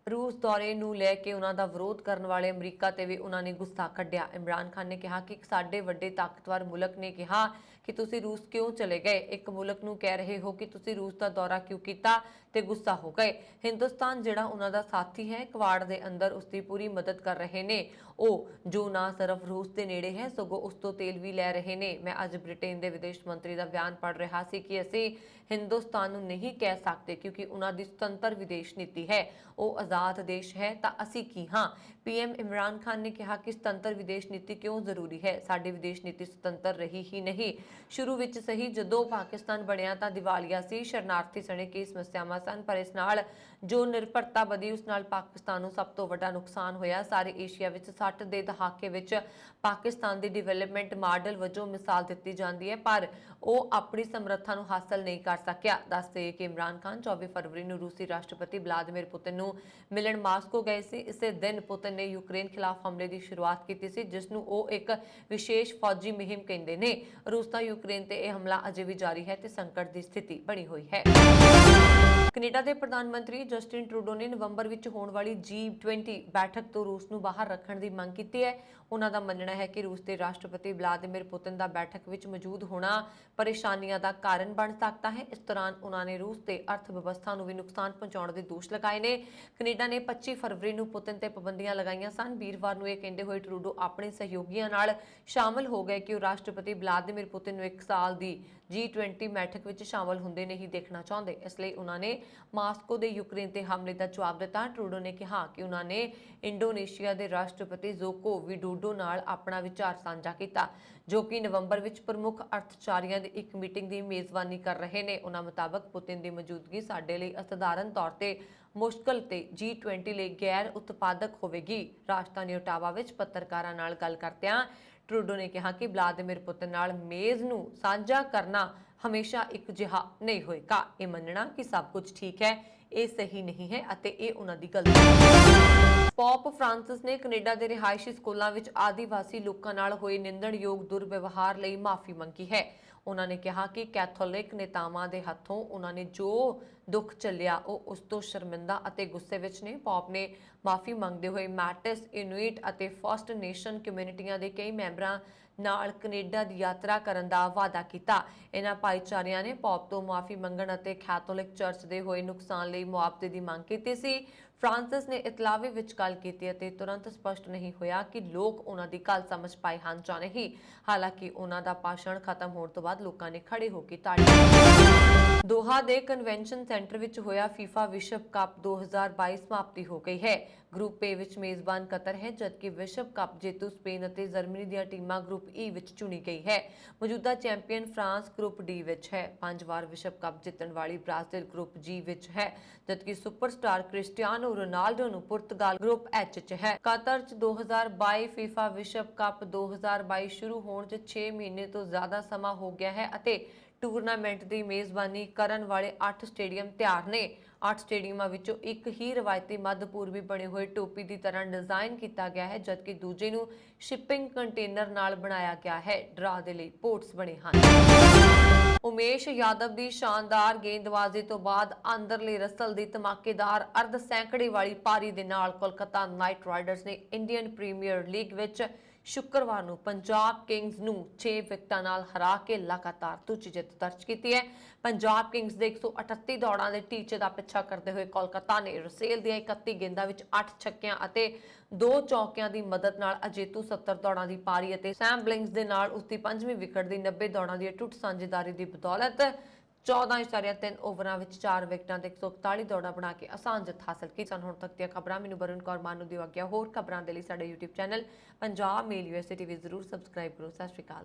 ਰੂਸ ਦੌਰੇ ਨੂੰ ਲੈ ਕੇ ਉਹਨਾਂ ਦਾ ਵਿਰੋਧ ਕਰਨ ਵਾਲੇ ਅਮਰੀਕਾ ਤੇ ਵੀ ਉਹਨਾਂ ਨੇ ਗੁੱਸਾ ਕੱਢਿਆ। ਇਮਰਾਨ ਖਾਨ ਨੇ ਕਿਹਾ ਕਿ ਸਾਡੇ ਵੱਡੇ ਤਾਕਤਵਰ ਮੁਲਕ ਨੇ ਕਿਹਾ ਕਿ ਤੁਸੀਂ ਰੂਸ ਕਿਉਂ ਚਲੇ ਗਏ, ਇੱਕ ਮੁਲਕ ਨੂੰ ਕਹਿ ਰਹੇ ਹੋ ਕਿ ਤੁਸੀਂ ਰੂਸ ਦਾ ਦੌਰਾ ਕਿਉਂ ਕੀਤਾ ਤੇ ਗੁੱਸਾ ਹੋ ਗਏ। ਹਿੰਦੁਸਤਾਨ ਜਿਹੜਾ ਉਹਨਾਂ ਦਾ ਸਾਥੀ ਹੈ, ਕਵਾੜ ਦੇ ਅੰਦਰ ਉਸ ਦੀ ਪੂਰੀ ਮਦਦ ਕਰ ਰਹੇ ਨੇ, ਉਹ ਜੋ ਨਾ ਸਿਰਫ ਰੂਸ ਦੇ ਨੇੜੇ ਹੈ ਸਗੋਂ ਉਸ ਤੋਂ ਤੇਲ ਵੀ ਲੈ ਰਹੇ ਨੇ। ਮੈਂ ਅੱਜ ਬ੍ਰਿਟੇਨ ਦੇ ਵਿਦੇਸ਼ ਮੰਤਰੀ ਦਾ ਬਿਆਨ ਪੜ੍ਹ ਰਿਹਾ ਸੀ ਕਿ ਅਸੀਂ ਹਿੰਦੁਸਤਾਨ ਨੂੰ ਨਹੀਂ ਕਹਿ ਸਕਦੇ ਕਿਉਂਕਿ ਉਹਨਾਂ ਦੀ ਸੁਤੰਤਰ ਵਿਦੇਸ਼ ਨੀਤੀ ਹੈ, ਉਹ ਆਜ਼ਾਦ ਦੇਸ਼ ਹੈ ਤਾਂ ਅਸੀਂ ਕੀ ਹਾਂ। ਪੀਐਮ ਇਮਰਾਨ ਖਾਨ ਨੇ ਕਿਹਾ ਕਿ ਸੁਤੰਤਰ ਵਿਦੇਸ਼ ਨੀਤੀ ਕਿਉਂ ਜ਼ਰੂਰੀ ਹੈ। ਸਾਡੀ ਵਿਦੇਸ਼ ਨੀਤੀ ਸੁਤੰਤਰ ਰਹੀ ਹੀ ਨਹੀਂ, ਸ਼ੁਰੂ ਵਿੱਚ ਸਹੀ ਜਦੋਂ ਪਾਕਿਸਤਾਨ ਬਣਿਆ ਤਾਂ ਦਿਵਾਲੀਆ ਸੀ, ਸ਼ਰਨਾਰਥੀ ਸਣੇ ਕਈ ਸਮੱਸਿਆਵਾਂ ਸਨ, ਪਰ ਇਸ ਨਾਲ ਜੋ ਨਿਰਭਰਤਾ ਵਧੀ ਉਸ ਨਾਲ ਪਾਕਿਸਤਾਨ ਨੂੰ ਸਭ ਤੋਂ ਵੱਡਾ ਨੁਕਸਾਨ ਹੋਇਆ। ਸਾਰੇ ਏਸ਼ੀਆ ਵਿੱਚ 1960 ਦੇ ਦਹਾਕੇ ਵਿੱਚ ਪਾਕਿਸਤਾਨ ਦੀ ਡਿਵੈਲਪਮੈਂਟ ਮਾਡਲ ਵਜੋਂ ਮਿਸਾਲ ਦਿੱਤੀ ਜਾਂਦੀ ਹੈ, ਪਰ ਉਹ ਆਪਣੀ ਸਮਰੱਥਾ ਨੂੰ ਹਾਸਲ ਨਹੀਂ ਕਰ ਸਕਿਆ। ਦੱਸਦੇ ਕਿ ਇਮਰਾਨ ਖਾਨ 24 ਫਰਵਰੀ ਨੂੰ ਰੂਸੀ ਰਾਸ਼ਟਰਪਤੀ ਵਲਾਦੀਮੀਰ ਪੁਤਿਨ ਨੂੰ ਮਿਲਣ ਮਾਸਕੋ ਗਏ ਸੀ। ਇਸੇ ਦਿਨ ਪੁਤਿਨ ਨੇ ਯੂਕਰੇਨ ਖਿਲਾਫ ਹਮਲੇ ਦੀ ਸ਼ੁਰੂਆਤ ਕੀਤੀ ਸੀ, ਜਿਸ ਨੂੰ ਉਹ ਇੱਕ ਵਿਸ਼ੇਸ਼ ਫੌਜੀ ਮੁਹਿੰਮ ਕਹਿੰਦੇ ਨੇ। ਰੂਸ ਦਾ ਯੂਕਰੇਨ ਤੇ ਇਹ ਹਮਲਾ ਅਜੇ ਵੀ ਜਾਰੀ ਹੈ ਤੇ ਸੰਕਟ ਦੀ ਸਥਿਤੀ ਬਣੀ ਹੋਈ ਹੈ। ਕੈਨੇਡਾ ਦੇ ਪ੍ਰਧਾਨ ਮੰਤਰੀ ਜਸਟਿਨ ਟਰੂਡੋ ਨੇ ਨਵੰਬਰ ਵਿੱਚ ਹੋਣ ਵਾਲੀ G20 ਬੈਠਕ ਤੋਂ ਰੂਸ ਨੂੰ ਬਾਹਰ ਰੱਖਣ ਦੀ ਮੰਗ ਕੀਤੀ ਹੈ। ਉਹਨਾਂ ਦਾ ਮੰਨਣਾ ਹੈ ਕਿ ਰੂਸ ਦੇ ਰਾਸ਼ਟਰਪਤੀ ਵਲਾਦੀਮੀਰ ਪੁਤਿਨ ਦਾ ਬੈਠਕ ਵਿੱਚ ਮੌਜੂਦ ਹੋਣਾ ਪਰੇਸ਼ਾਨੀਆਂ ਦਾ ਕਾਰਨ ਬਣ ਸਕਦਾ ਹੈ। ਇਸ ਦੌਰਾਨ ਉਹਨਾਂ ਨੇ ਰੂਸ ਦੇ ਅਰਥ ਵਿਵਸਥਾ ਨੂੰ ਵੀ ਨੁਕਸਾਨ ਪਹੁੰਚਾਉਣ ਦੇ ਦੋਸ਼ ਲਗਾਏ ਨੇ। ਕੈਨੇਡਾ ਨੇ 25 ਫਰਵਰੀ ਨੂੰ ਪੁਤਿਨ ਤੇ ਪਾਬੰਦੀਆਂ ਲਗਾਈਆਂ ਸਨ। ਵੀਰਵਾਰ ਨੂੰ ਇਹ ਕਹਿੰਦੇ ਹੋਏ ਟਰੂਡੋ ਆਪਣੇ ਸਹਿਯੋਗੀਆਂ ਨਾਲ ਸ਼ਾਮਲ ਹੋ ਗਏ ਕਿ ਉਹ ਰਾਸ਼ਟਰਪਤੀ ਵਲਾਦੀਮੀਰ ਪੁਤਿਨ ਨੂੰ 1 ਸਾਲ ਦੀ G20 ਬੈਠਕ ਵਿੱਚ ਸ਼ਾਮਲ ਹੁੰਦੇ ਨਹੀਂ ਦੇਖਣਾ ਚਾਹੁੰਦੇ। ਇਸ ਲਈ ਉਹਨਾਂ ਨੇ ਮਾਸਕੋ ਦੇ ਯੂਕਰੇਨ ਤੇ ਹਮਲੇ ਦਾ ਜਵਾਬ ਦਿੱਤਾ। ਟਰੂਡੋ ਨੇ ਕਿਹਾ ਕਿ ਉਹਨਾਂ ਨੇ ਇੰਡੋਨੇਸ਼ੀਆ ਦੇ ਰਾਸ਼ਟਰਪਤੀ ਜੋਕੋ ਵਿਡੋਡੋ ਨਾਲ ਆਪਣਾ ਵਿਚਾਰ ਸਾਂਝਾ ਕੀਤਾ, ਜੋ ਕਿ ਨਵੰਬਰ ਵਿੱਚ ਪ੍ਰਮੁੱਖ ਅਰਥਚਾਰੀਆਂ ਦੀ ਇੱਕ ਮੀਟਿੰਗ ਦੀ ਮੇਜ਼ਬਾਨੀ ਕਰ ਰਹੇ ਨੇ। ਉਹਨਾਂ ਮੁਤਾਬਕ ਪੁਤਿਨ ਦੀ ਮੌਜੂਦਗੀ ਸਾਡੇ ਲਈ ਅਸਧਾਰਨ ਤੌਰ ਤੇ ਮੁਸ਼ਕਲ ਤੇ G20 ਲਈ ਗੈਰ ਉਤਪਾਦਕ ਹੋਵੇਗੀ। ਰਾਜਧਾਨੀ ਓਟਾਵਾ ਵਿੱਚ ਪੱਤਰਕਾਰਾਂ ਨਾਲ ਗੱਲ ਕਰਦਿਆਂ ਟਰੂਡੋ ਨੇ ਕਿਹਾ ਕਿ ਵਲਾਦੀਮੀਰ ਪੁਤਿਨ ਨਾਲ ਮੇਜ਼ ਨੂੰ ਸਾਂਝਾ ਕਰਨਾ ਹਮੇਸ਼ਾ ਇੱਕ ਜਿਹਾ ਨਹੀਂ ਹੋਏਗਾ। ਇਹ ਮੰਨਣਾ ਕਿ ਸਭ ਕੁਝ ਠੀਕ ਹੈ, ਇਹ ਸਹੀ ਨਹੀਂ ਹੈ ਅਤੇ ਇਹ ਉਹਨਾਂ ਦੀ ਗਲਤੀ ਹੈ। ਪੋਪ ਫ੍ਰਾਂਸਿਸ ਨੇ ਕੈਨੇਡਾ ਦੇ ਰਿਹਾਇਸ਼ੀ ਸਕੂਲਾਂ ਵਿੱਚ ਆਦੀਵਾਸੀ ਲੋਕਾਂ ਨਾਲ ਹੋਏ ਨਿੰਦਣਯੋਗ ਦੁਰਵਿਵਹਾਰ ਲਈ ਮਾਫੀ ਮੰਗੀ ਹੈ। ਉਹਨਾਂ ਨੇ ਕਿਹਾ ਕਿ ਕੈਥੋਲਿਕ ਨੇਤਾਵਾਂ ਦੇ ਹੱਥੋਂ ਉਹਨਾਂ ਨੇ ਜੋ ਦੁੱਖ ਝੱਲਿਆ ਉਹ ਉਸ ਤੋਂ ਸ਼ਰਮਿੰਦਾ ਅਤੇ ਗੁੱਸੇ ਵਿੱਚ ਨੇ। ਪੌਪ ਨੇ ਮਾਫੀ ਮੰਗਦੇ ਹੋਏ ਮੈਟਿਸ, ਇਨੂਇਟ ਅਤੇ ਫਸਟ ਨੇਸ਼ਨ ਕਮਿਊਨਿਟੀਆਂ ਦੇ ਕਈ ਮੈਂਬਰਾਂ ਨਾਲ ਕੈਨੇਡਾ ਦੀ ਯਾਤਰਾ ਕਰਨ ਦਾ ਵਾਅਦਾ ਕੀਤਾ। ਇਹਨਾਂ ਭਾਈਚਾਰਿਆਂ ਨੇ ਪੌਪ ਤੋਂ ਮਾਫੀ ਮੰਗਣ ਅਤੇ ਕੈਥੋਲਿਕ ਚਰਚ ਦੇ ਹੋਏ ਨੁਕਸਾਨ ਲਈ ਮੁਆਵਜ਼ੇ ਦੀ ਮੰਗ ਕੀਤੀ ਸੀ। ਫ੍ਰਾਂਸਿਸ ਨੇ ਇਤਲਾਵੇ ਵਿੱਚ ਗੱਲ ਕੀਤੀ ਅਤੇ ਤੁਰੰਤ ਸਪਸ਼ਟ ਨਹੀਂ ਹੋਇਆ ਕਿ ਲੋਕ ਉਹਨਾਂ ਦੀ ਗੱਲ ਸਮਝ ਪਾਏ ਹਨ ਜਾਂ ਨਹੀਂ। ਹਾਲਾਂਕਿ ਉਹਨਾਂ ਦਾ ਭਾਸ਼ਣ ਖਤਮ ਹੋਣ ਤੋਂ ਬਾਅਦ ਲੋਕਾਂ ਨੇ ਖੜੇ ਹੋ ਕੇ ਤਾੜੀਆਂ। ਦੋਹਾ ਦੇ ਕਨਵੈਨਸ਼ਨ ਸੈਂਟਰ ਵਿੱਚ ਹੋਇਆ ਫੀਫਾ ਵਿਸ਼ਵ ਕੱਪ 2022 ਸਮਾਪਤੀ ਹੋ ਗਈ ਹੈ। ਗਰੁੱਪ A ਵਿੱਚ ਮੇਜ਼ਬਾਨ ਕਤਰ ਹੈ, ਜਦਕਿ ਵਿਸ਼ਵ ਕੱਪ ਜੇਤੂ ਸਪੇਨ ਅਤੇ ਜਰਮਨੀ ਦੀਆਂ ਟੀਮਾਂ ਗਰੁੱਪ E ਵਿੱਚ ਚੁਣੀ ਗਈ ਹੈ। ਮੌਜੂਦਾ ਚੈਂਪੀਅਨ ਫਰਾਂਸ ਗਰੁੱਪ D ਵਿੱਚ ਹੈ। 5 ਵਾਰ ਵਿਸ਼ਵ ਕੱਪ ਜਿੱਤਣ ਵਾਲੀ ਬ੍ਰਾਜ਼ੀਲ ਗਰੁੱਪ G ਵਿੱਚ ਹੈ, ਜਦਕਿ ਸੁਪਰਸਟਾਰ ਕ੍ਰਿਸਟੀਆਨੋ ਰੋਨਾਲਡੋ ਨੂੰ ਪੁਰਤਗਾਲ ਗਰੁੱਪ H ਵਿੱਚ ਹੈ। ਕਤਰ 'ਚ 2022 ਫੀਫਾ ਵਿਸ਼ਵ ਕੱਪ 2022 ਸ਼ੁਰੂ ਹੋਣ 'ਚ 6 ਮਹੀਨੇ ਤੋਂ ਜ਼ਿਆਦਾ ਸਮਾਂ ਹੋ ਗਿਆ ਹੈ ਅਤੇ ਟੂਰਨਾਮੈਂਟ ਦੀ ਮੇਜ਼ਬਾਨੀ ਕਰਨ ਵਾਲੇ 8 ਸਟੇਡੀਅਮ ਤਿਆਰ ਨੇ। 8 ਸਟੇਡੀਅਮਾਂ ਵਿੱਚੋਂ ਇੱਕ ਹੀ ਰਵਾਇਤੀ ਮੱਧ ਪੂਰਬੀ ਬਣੇ ਹੋਏ ਟੋਪੀ ਦੀ ਤਰ੍ਹਾਂ ਡਿਜ਼ਾਈਨ ਕੀਤਾ ਗਿਆ ਹੈ, ਜਦਕਿ ਦੂਜੇ ਨੂੰ ਸ਼ਿਪਿੰਗ ਕੰਟੇਨਰ ਨਾਲ ਬਣਾਇਆ ਗਿਆ ਹੈ। ਡਰਾ ਦੇ ਲਈ ਪੋਰਟਸ ਬਣੇ ਹਨ। ਉਮੇਸ਼ ਯਾਦਵ ਦੀ ਸ਼ਾਨਦਾਰ ਗੇਂਦਬਾਜ਼ੀ ਤੋਂ ਬਾਅਦ ਅੰਦਰਲੇ ਰਸਲ ਦੀ ਧਮਾਕੇਦਾਰ ਅਰਧ ਸੈਂਕੜੇ ਵਾਲੀ ਪਾਰੀ ਦੇ ਨਾਲ ਕੋਲਕਾਤਾ ਨਾਈਟ ਰਾਈਡਰਸ ਨੇ ਇੰਡੀਅਨ ਪ੍ਰੀਮੀਅਰ ਲੀਗ ਵਿੱਚ ਸ਼ੁੱਕਰਵਾਰ ਨੂੰ ਪੰਜਾਬ ਕਿੰਗਜ਼ ਨੂੰ 6 ਵਿਕਟਾਂ ਨਾਲ ਹਰਾ ਕੇ ਲਗਾਤਾਰ ਦੂਜੀ ਜਿੱਤ ਦਰਜ ਕੀਤੀ ਹੈ। ਪੰਜਾਬ ਕਿੰਗਜ਼ ਦੇ 138 ਦੌੜਾਂ ਦੇ ਟੀਚੇ ਦਾ ਪਿੱਛਾ ਕਰਦੇ ਹੋਏ ਕੋਲਕਾਤਾ ਨੇ ਰਸੇਲ ਦੀਆਂ 31 ਗੇਂਦਾਂ ਵਿੱਚ 8 ਛੱਕਿਆਂ ਅਤੇ 2 ਚੌਕਿਆਂ ਦੀ ਮਦਦ ਨਾਲ ਅਜੇਤੂ 70 ਦੌੜਾਂ ਦੀ ਪਾਰੀ ਅਤੇ ਸੈਮ ਬਲਿੰਗਸ ਦੇ ਨਾਲ ਉਸਦੀ 5ਵੀਂ ਵਿਕਟ ਦੀ 90 ਦੌੜਾਂ ਦੀ ਅਟੁੱਟ ਸਾਂਝੇਦਾਰੀ ਦੀ ਬਦੌਲਤ 14.3 ਓਵਰਾਂ ਵਿੱਚ 4 ਵਿਕਟਾਂ ਤੇ 141 ਦੌੜਾਂ ਬਣਾ ਕੇ ਆਸਾਨ ਜਿੱਤ ਹਾਸਲ ਕੀਤੀ। ਹੁਣ ਤੱਕ ਦੀਆਂ ਖਬਰਾਂ ਮੈਨੂੰ ਬਰਨ ਕੌਰ ਮਾਨੂ ਦੀ ਆਗਿਆ। ਹੋਰ ਖਬਰਾਂ ਦੇ ਲਈ ਸਾਡੇ YouTube ਚੈਨਲ ਪੰਜਾਬ ਮੇਲ USA TV ਜ਼ਰੂਰ ਸਬਸਕ੍ਰਾਈਬ ਕਰੋ। ਸਤਿ ਸ਼੍ਰੀ ਅਕਾਲ।